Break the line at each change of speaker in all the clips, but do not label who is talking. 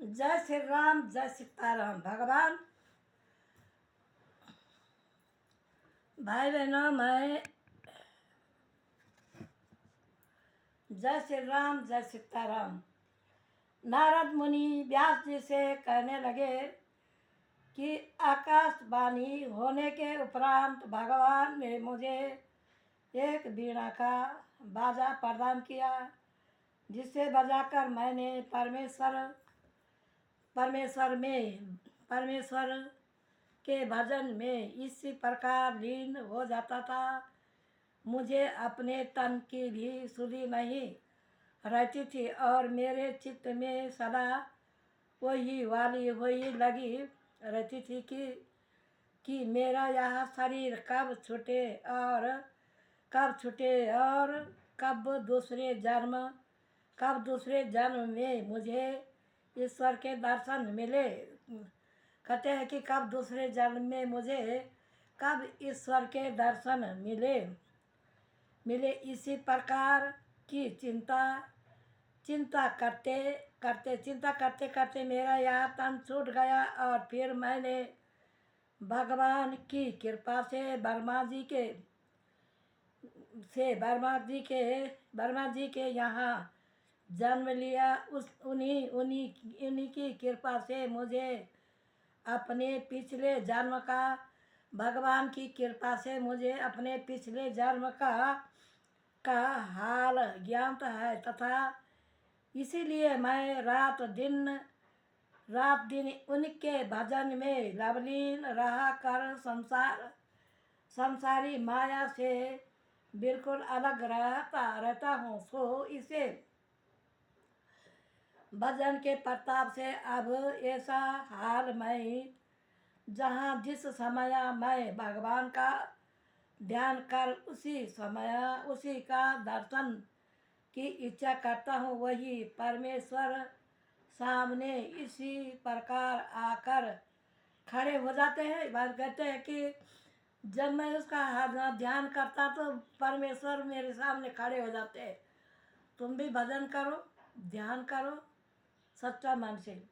जय श्री राम, जय सीताराम। भगवान भाई बहनों, मैं जय श्री राम, जय सीताराम। नारद मुनि व्यास जी से कहने लगे कि आकाशवाणी होने के उपरांत भगवान ने मुझे एक वीणा का बाजा प्रदान किया, जिसे बजाकर मैंने परमेश्वर के भजन में इसी प्रकार लीन हो जाता था। मुझे अपने तन की भी सुधि नहीं रहती थी और मेरे चित्त में सदा वही लगी रहती थी कि मेरा यह शरीर कब छूटे और कब दूसरे जन्म में मुझे ईश्वर के दर्शन मिले। कहते हैं कि कब दूसरे जन्म में मुझे कब ईश्वर के दर्शन मिले। इसी प्रकार की चिंता करते मेरा यह तन छूट गया और फिर मैंने भगवान की कृपा से वर्मा जी के यहाँ जन्म लिया। उन्हीं की कृपा से मुझे अपने पिछले जन्म का भगवान की कृपा से मुझे अपने पिछले जन्म का हाल ज्ञात है तथा इसीलिए मैं रात दिन उनके भजन में लवलीन रहा कर संसारी माया से बिल्कुल अलग रहता हूँ। सो इसे भजन के प्रताप से अब ऐसा हाल मैं जहाँ जिस समय मैं भगवान का ध्यान कर उसी का दर्शन की इच्छा करता हूँ, वही परमेश्वर सामने इसी प्रकार आकर खड़े हो जाते हैं। बात कहते हैं कि जब मैं उसका ध्यान करता तो परमेश्वर मेरे सामने खड़े हो जाते हैं। तुम भी भजन करो, ध्यान करो सच्चा मन से,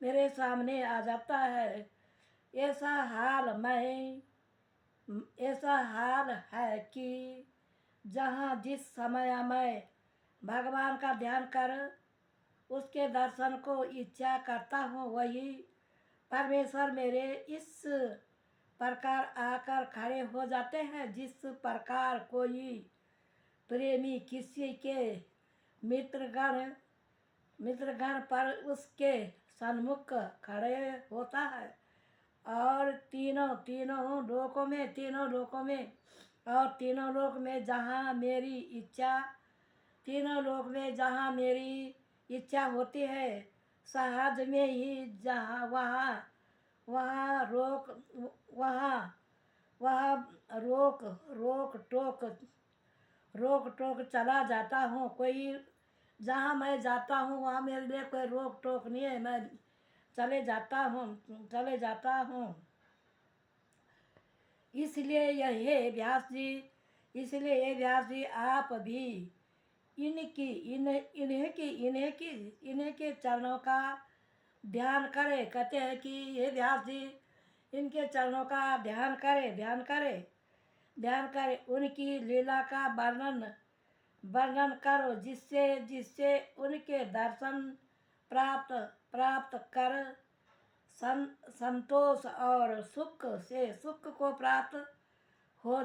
मेरे सामने आ जाता है। ऐसा हाल है कि जहाँ जिस समय मैं भगवान का ध्यान कर उसके दर्शन को इच्छा करता हूँ, वही परमेश्वर मेरे इस प्रकार आकर खड़े हो जाते हैं। जिस प्रकार कोई प्रेमी किसी के मित्रगण पर उसके सन्मुख खड़े होता है और तीनों लोक में जहाँ मेरी इच्छा होती है, सहज में ही जहाँ रोक टोक चला जाता हूँ। कोई जहाँ मैं जाता हूँ वहाँ मेरे लिए कोई रोक टोक नहीं है, मैं चले जाता हूँ। इसलिए ये व्यास जी आप भी इनके चरणों का ध्यान करें। कहते हैं कि ये व्यास जी इनके चरणों का ध्यान करें, उनकी लीला का वर्णन करो, जिससे उनके दर्शन प्राप्त कर संतोष और सुख को प्राप्त हो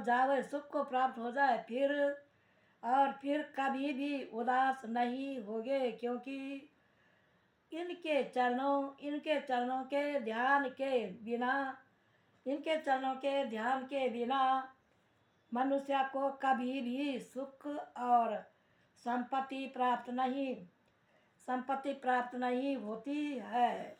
जाए। फिर कभी भी उदास नहीं होगे, क्योंकि इनके चरणों के ध्यान के बिना मनुष्य को कभी भी सुख और संपत्ति प्राप्त नहीं होती है।